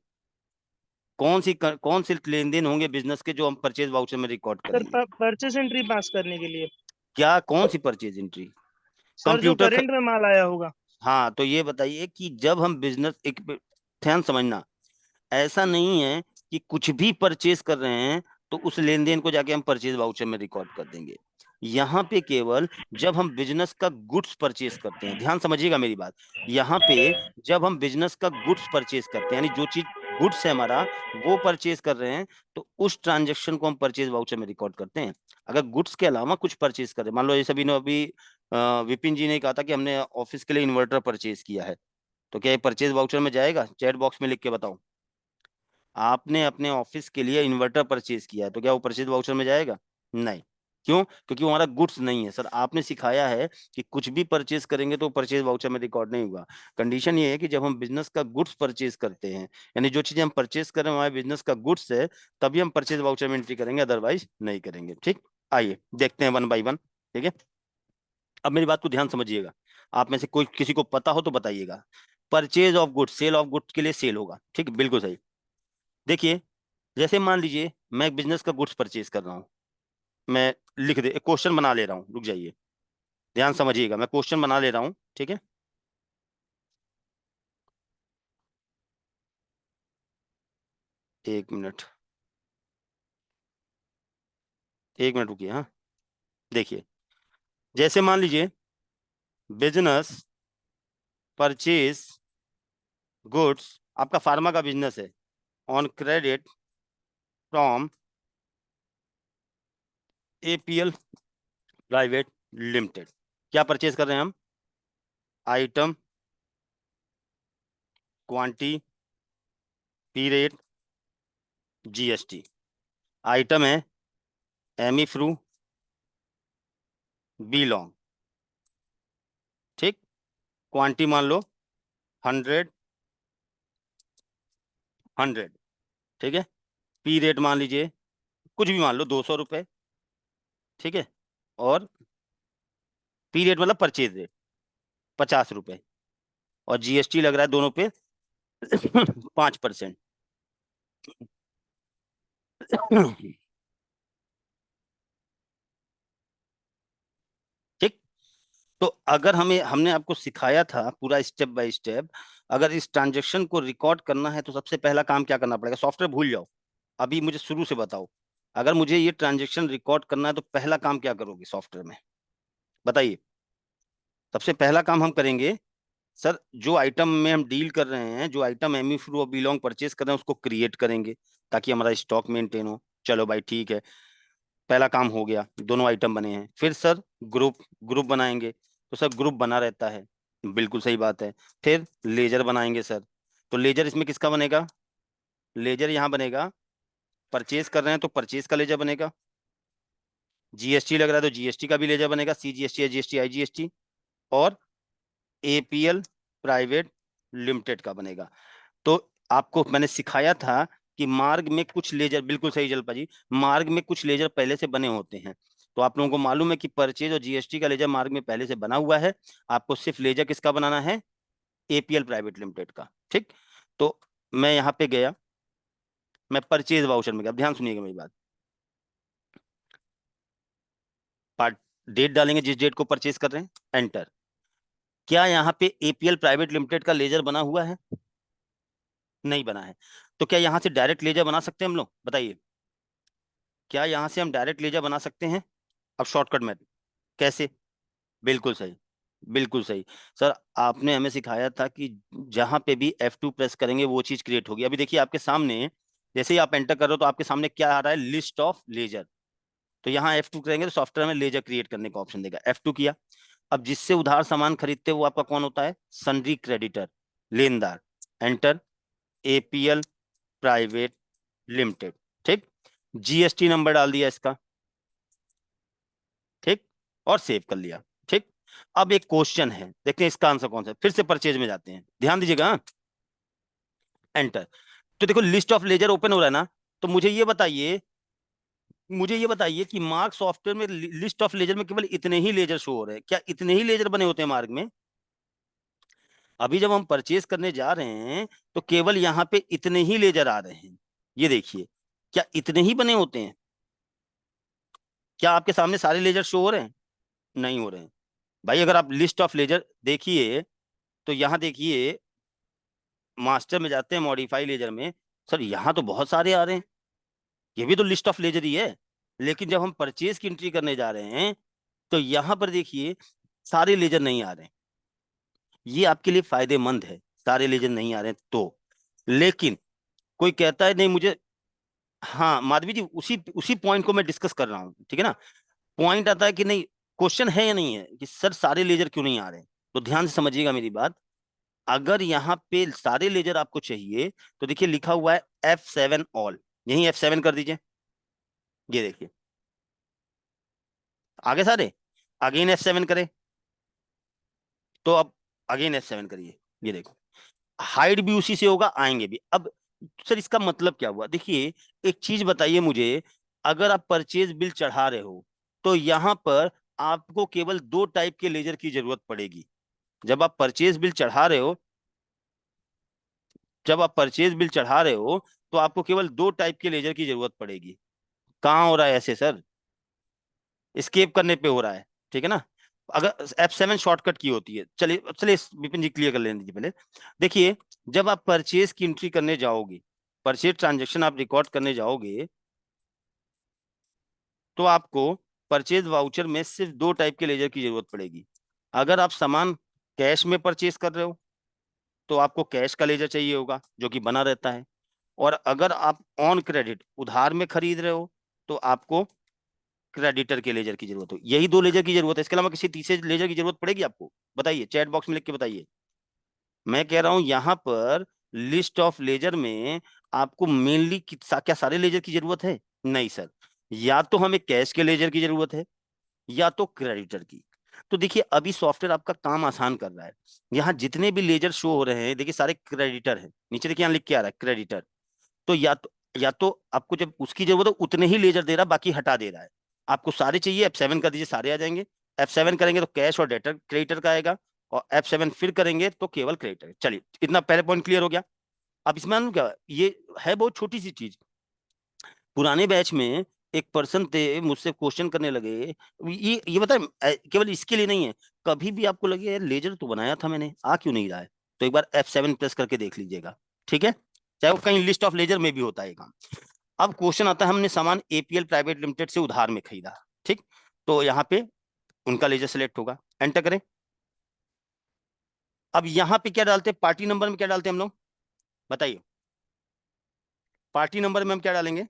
कौन से लेन देन होंगे बिजनेस के जो हम परचेज वाउचर में रिकॉर्ड सर करेंगे। परचेस एंट्री पास करने के लिए। क्या, कौन सी परचेज एंट्री, सर जो कंप्यूटर करंट में माल आया होगा। हाँ, तो ये बताइए कि जब हम बिजनेस, एक ध्यान समझना, ऐसा नहीं है कि कुछ भी परचेज कर रहे हैं तो उस लेन देन को जाके हम परचेज वाउचर में रिकॉर्ड कर देंगे। यहाँ पे केवल जब हम बिजनेस का गुड्स परचेज करते हैं, ध्यान समझिएगा मेरी बात, यहाँ पे जब हम बिजनेस का गुड्स परचेज करते हैं, यानी जो चीज गुड्स है हमारा वो परचेज कर रहे हैं, तो उस ट्रांजेक्शन को हम परचेज वाउचर में रिकॉर्ड करते हैं। अगर गुड्स के अलावा कुछ परचेज करें, मान लो जैसे अभी विपिन जी ने कहा था कि हमने ऑफिस के लिए इन्वर्टर परचेज किया है, तो क्या ये परचेज वाउचर में जाएगा, चैट बॉक्स में लिख के बताओ। आपने अपने ऑफिस के लिए इन्वर्टर परचेज किया है, तो क्या वो परचेज वाउचर में जाएगा। नहीं। क्यों? क्योंकि वो हमारा गुड्स नहीं है सर। आपने सिखाया है कि कुछ भी परचेज करेंगे तो परचेज वाउचर में रिकॉर्ड नहीं होगा। कंडीशन ये है कि जब हम बिजनेस का गुड्स परचेज करते हैं, यानी जो चीजें हम परचेज कर रहे हैं हमारे बिजनेस का गुड्स है, तभी हम परचेज वाउचर में एंट्री करेंगे, अदरवाइज नहीं करेंगे। ठीक, आइए देखते हैं वन बाई वन। ठीक है, अब मेरी बात को ध्यान समझिएगा। आप में से कोई किसी को पता हो तो बताइएगा। Purchase of goods, sale of goods के लिए सेल होगा। ठीक, बिल्कुल सही। देखिए, जैसे मान लीजिए मैं एक बिजनेस का गुड्स परचेज कर रहा हूँ, मैं लिख दे, एक क्वेश्चन बना ले रहा हूँ, रुक जाइए, ध्यान समझिएगा, मैं क्वेश्चन बना ले रहा हूँ। ठीक है, एक मिनट, एक मिनट रुकिए। हाँ, देखिए, जैसे मान लीजिए बिजनेस परचेज गुड्स, आपका फार्मा का बिजनेस है, on credit from APL private limited. क्या परचेज कर रहे हैं हम? Item, क्वांटी, period, GST. आइटम है एमी फ्रू बी लॉन्ग। ठीक, क्वांटी मान लो 100, 100। ठीक है, पी रेट मान लीजिए कुछ भी मान लो, 200 रुपए। ठीक है, और पी रेट मतलब परचेज रेट 50 रुपए, और जीएसटी लग रहा है दोनों पे 5%। ठीक, तो अगर हमें, हमने आपको सिखाया था पूरा स्टेप बाय स्टेप, अगर इस ट्रांजेक्शन को रिकॉर्ड करना है तो सबसे पहला काम क्या करना पड़ेगा? सॉफ्टवेयर भूल जाओ, अभी मुझे शुरू से बताओ। अगर मुझे ये ट्रांजेक्शन रिकॉर्ड करना है तो पहला काम क्या करोगे सॉफ्टवेयर में, बताइए। सबसे पहला काम हम करेंगे सर, जो आइटम में हम डील कर रहे हैं, जो आइटम एमी फ्रू और बिलोंग परचेज कर रहे हैं, उसको क्रिएट करेंगे ताकि हमारा स्टॉक मेंटेन हो। चलो भाई ठीक है, पहला काम हो गया, दोनों आइटम बने हैं। फिर सर ग्रुप, ग्रुप बनाएंगे, तो सर ग्रुप बना रहता है, बिल्कुल सही बात है। फिर लेजर बनाएंगे सर, तो लेजर इसमें किसका बनेगा? लेजर यहाँ बनेगा, परचेज कर रहे हैं तो परचेज का लेजर बनेगा। जीएसटी लग रहा है तो जीएसटी का भी लेजर बनेगा, C GST, GST, I GST. और एपीएल प्राइवेट लिमिटेड का बनेगा। तो आपको मैंने सिखाया था कि मार्ग में कुछ लेजर, बिल्कुल सही जलपा जी, मार्ग में कुछ लेजर पहले से बने होते हैं। तो आप लोगों को मालूम है कि परचेज और जीएसटी का लेजर मार्ग में पहले से बना हुआ है। आपको सिर्फ लेजर किसका बनाना है? एपीएल प्राइवेट लिमिटेड का। ठीक, तो मैं यहाँ पे गया, मैं परचेज वाउचर में गया, ध्यान सुनिएगा मेरी बात। पार्ट, डेट डालेंगे जिस डेट को परचेज कर रहे हैं, एंटर। क्या यहाँ पे एपीएल प्राइवेट लिमिटेड का लेजर बना हुआ है? नहीं बना है। तो क्या यहाँ से डायरेक्ट लेजर बना सकते हैं हम लोग, बताइए? क्या यहाँ से हम डायरेक्ट लेजर बना सकते हैं? अब शॉर्टकट में कैसे? बिल्कुल सही, बिल्कुल सही। सर आपने हमें सिखाया था कि जहां पे भी F2 प्रेस करेंगे वो चीज क्रिएट होगी। अभी देखिए आपके सामने, जैसे ही आप एंटर कर रहे हो तो आपके सामने क्या आ रहा है? List of ledger. तो यहाँ F2 करेंगे तो सॉफ्टवेयर में लेजर क्रिएट करने का ऑप्शन देगा, F2 किया। अब जिससे उधार सामान खरीदते हैं वो आपका कौन होता है? सन्ड्री क्रेडिटर, लेनदार। Enter, APL private limited. ठीक, जीएसटी नंबर डाल दिया इसका। ठीक, और सेव कर लिया। ठीक, अब एक क्वेश्चन है, देखते हैं इसका आंसर कौन सा है। फिर से परचेज में जाते हैं, ध्यान दीजिएगा। हाँ? एंटर। तो देखो लिस्ट ऑफ लेजर ओपन हो रहा है ना, तो मुझे ये बताइए, मुझे ये बताइए कि मार्क सॉफ्टवेयर में लिस्ट ऑफ लेजर में केवल इतने ही लेजर शो हो रहे हैं क्या? इतने ही लेजर बने होते हैं मार्क में? अभी जब हम परचेज करने जा रहे हैं तो केवल यहाँ पे इतने ही लेजर आ रहे हैं, ये देखिए। क्या इतने ही बने होते हैं? क्या आपके सामने सारे लेजर शो हो रहे हैं? नहीं हो रहे हैं। भाई अगर आप लिस्ट ऑफ लेजर देखिए तो यहाँ देखिए, मास्टर में जाते हैं, मॉडिफाई लेजर में, सर यहाँ तो बहुत सारे आ रहे हैं, ये भी तो लिस्ट ऑफ लेजर ही है। लेकिन जब हम परचेज की एंट्री करने जा रहे हैं तो यहाँ पर देखिए सारे लेजर नहीं आ रहे हैं। ये आपके लिए फायदेमंद है, सारे लेजर नहीं आ रहे हैं तो। लेकिन कोई कहता है नहीं मुझे, हाँ माधवी जी, उसी उसी पॉइंट को मैं डिस्कस कर रहा हूँ, ठीक है ना। पॉइंट आता है कि नहीं, क्वेश्चन है या नहीं है कि सर सारे लेजर क्यों नहीं आ रहे हैं। तो ध्यान से समझिएगा मेरी बात। अगर यहाँ पे सारे लेजर आपको चाहिए तो देखिए लिखा हुआ है F7 ऑल, यही F7 कर दीजिए। ये देखिए आगे सारे, अगेन F7 करें, तो अब अगेन F7 करिए, ये देखो हाइड भी उसी से होगा, आएंगे भी। अब सर इसका मतलब क्या हुआ, देखिए एक चीज बताइए मुझे, अगर आप परचेज बिल चढ़ा रहे हो तो यहां पर आपको केवल 2 टाइप के लेजर की जरूरत पड़ेगी। जब आप परचेज बिल चढ़ा रहे हो, जब आप परचेज बिल चढ़ा रहे हो तो आपको केवल 2 टाइप के लेजर की जरूरत पड़ेगी। कहाँ हो रहा है ऐसे सर, एस्केप करने पे हो रहा है, ठीक है ना। अगर F7 शॉर्टकट की होती है, चलिए चलिए विपिन जी क्लियर कर लेने दीजिए पहले। देखिए जब आप परचेज की एंट्री करने जाओगे, परचेज ट्रांजेक्शन आप रिकॉर्ड करने जाओगे, तो आपको परचेज वाउचर में सिर्फ 2 टाइप के लेजर की जरूरत पड़ेगी। अगर आप सामान कैश में परचेज कर रहे हो तो आपको कैश का लेजर चाहिए होगा जो कि बना रहता है, और अगर आप ऑन क्रेडिट उधार में खरीद रहे हो तो आपको क्रेडिटर के लेजर की जरूरत हो। यही 2 लेजर की जरूरत है, इसके अलावा किसी तीसरे लेजर की जरूरत पड़ेगी आपको? बताइए, चैट बॉक्स में लिख के बताइए। मैं कह रहा हूं यहां पर लिस्ट ऑफ लेजर में आपको मेनली क्या सारे लेजर की जरूरत है? नहीं सर, या तो हमें कैश के लेजर की जरूरत है या तो क्रेडिटर की। तो देखिए अभी सॉफ्टवेयर आपका काम आसान कर रहा है। यहाँ जितने भी लेजर शो हो रहे हैं देखिए सारे क्रेडिटर हैं, नीचे देखिए यहाँ लिख के आ रहा है क्रेडिटर। तो या तो आपको जब उसकी जरूरत है उतने ही लेजर दे रहा, बाकी हटा दे रहा है। आपको सारे चाहिए F7 कर दीजिए, सारे आ जाएंगे। F7 करेंगे तो कैश और डेटर क्रेडिटर का आएगा, और F7 फिर करेंगे तो केवल क्रेडिटर। चलिए इतना पहले पॉइंट क्लियर हो गया। अब इसमें मालूम क्या, ये है बहुत छोटी सी चीज। पुराने बैच में एक पर्सन थे, मुझसे क्वेश्चन करने लगे, ये बताए केवल इसके लिए नहीं है, कभी भी आपको लगे यार लेजर तो बनाया था मैंने, आ क्यों नहीं रहा है, तो एक बार F7 प्रेस करके देख लीजिएगा, ठीक है। चाहे वो कहीं लिस्ट ऑफ लेजर में भी होता है काम। अब क्वेश्चन आता है, हमने सामान APL प्राइवेट लिमिटेड से उधार में खरीदा, ठीक, तो यहाँ पे उनका लेजर सेलेक्ट होगा, एंटर करें। अब यहाँ पे क्या डालते हैं, पार्टी नंबर में क्या डालते हैं हम लोग, बताइए। पार्टी नंबर में हम क्या डालेंगे?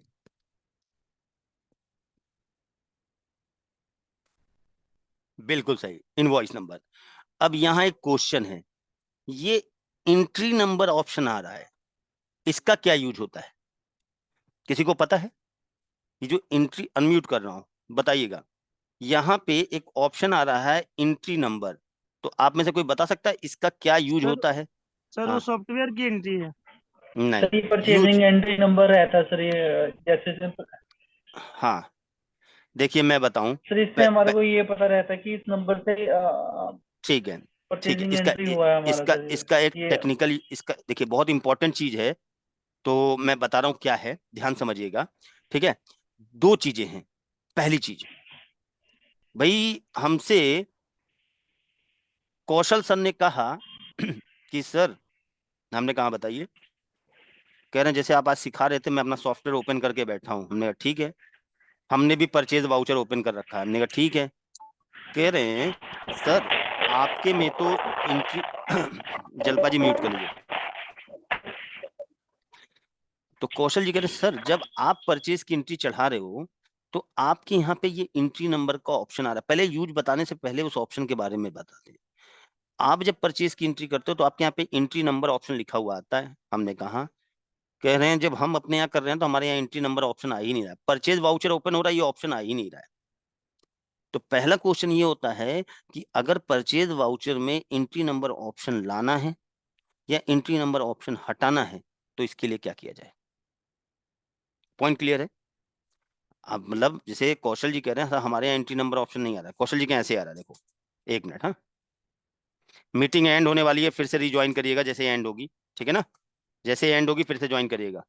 बिल्कुल सही, इनवॉइस नंबर। अब यहाँ एक क्वेश्चन है, ये एंट्री नंबर ऑप्शन आ रहा है, इसका क्या यूज होता है, किसी को पता है? ये जो एंट्री, अनम्यूट कर रहा हूं, बताइएगा। यहाँ पे एक ऑप्शन आ रहा है एंट्री नंबर, तो आप में से कोई बता सकता है इसका क्या यूज सर होता है? सर वो हाँ, सॉफ्टवेयर की एंट्री है। नहीं, सर ये यूज, परचेजिंग एंट्री नंबर रहता है सर, ये जैसे हाँ देखिए मैं बताऊं, सर इससे हमारे को ये पता रहता है कि इस नंबर से ठीक है, ठीक है, परचेजिंग एंट्री हुआ है हमारा इसका सर। इसका एक ये टेक्निकल, इसका देखिए बहुत इंपॉर्टेंट चीज है, तो मैं बता रहा हूं क्या है, ध्यान समझिएगा, ठीक है। 2 चीजें हैं। पहली चीज, भाई हमसे कौशल सर ने कहा कि सर, हमने कहा बताइए, कह रहे हैं जैसे आप आज सिखा रहे थे मैं अपना सॉफ्टवेयर ओपन करके बैठा हूं। हमने कहा ठीक है, हमने भी परचेज वाउचर ओपन कर रखा है। हमने कहा ठीक है। कह रहे हैं सर आपके में तो एंट्री जलपा जी म्यूट कर लीजिए। तो कौशल जी कह रहे हैं सर जब आप परचेज की एंट्री चढ़ा रहे हो तो आपके यहाँ पे ये एंट्री नंबर का ऑप्शन आ रहा है। पहले यूज बताने से पहले उस ऑप्शन के बारे में बता दें। आप जब परचेज की एंट्री करते हो तो आपके यहाँ पे एंट्री नंबर ऑप्शन लिखा हुआ आता है। हमने कहा, कह रहे हैं जब हम अपने यहाँ कर रहे हैं तो हमारे यहाँ एंट्री नंबर ऑप्शन आ ही नहीं रहा है, परचेज वाउचर ओपन हो रहा है, ये ऑप्शन आ ही नहीं रहा है। तो पहला क्वेश्चन ये होता है कि अगर परचेज वाउचर में एंट्री नंबर ऑप्शन लाना है या एंट्री नंबर ऑप्शन हटाना है तो इसके लिए क्या किया जाए? पॉइंट क्लियर है? अब मतलब जैसे कौशल जी कह रहे हैं सर हमारे यहाँ एंट्री नंबर ऑप्शन नहीं आ रहा है, कौशल जी के ऐसे आ रहा है, देखो 1 मिनट, हाँ मीटिंग एंड होने वाली है, फिर से रिज्वाइन करिएगा जैसे एंड होगी, ठीक है ना, जैसे एंड होगी फिर से ज्वाइन करिएगा।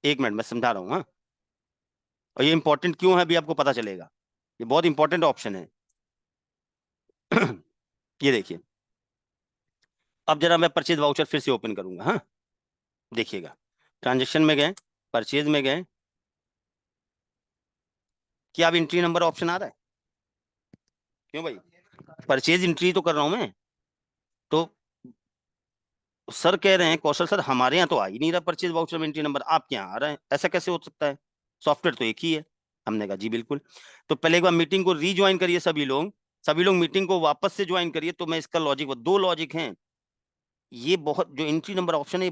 1 मिनट मैं समझा रहा हूँ, हाँ। और ये इंपॉर्टेंट क्यों है अभी आपको पता चलेगा, ये बहुत इंपॉर्टेंट ऑप्शन है। ये देखिए, अब जरा मैं परचेज वाउचर फिर से ओपन करूंगा, हाँ देखिएगा, ट्रांजेक्शन में गए, परचेज में गए, क्या अब एंट्री नंबर ऑप्शन आ रहा है? क्यों भाई, परचेज एंट्री तो कर रहा हूं मैं। तो सर कह रहे हैं कौशल सर हमारे यहाँ तो आ ही नहीं रहा परचेज वाउचर में एंट्री नंबर, आपके यहाँ आ रहा है, ऐसा कैसे हो सकता है, सॉफ्टवेयर तो एक ही है। हमने कहा जी बिल्कुल। तो पहले एक बार मीटिंग को रीज्वाइन करिए सभी लोग, सभी लोग मीटिंग को वापस से ज्वाइन करिए। तो मैं इसका लॉजिक, 2 लॉजिक हैं, ये बहुत जो एंट्री नंबर ऑप्शन है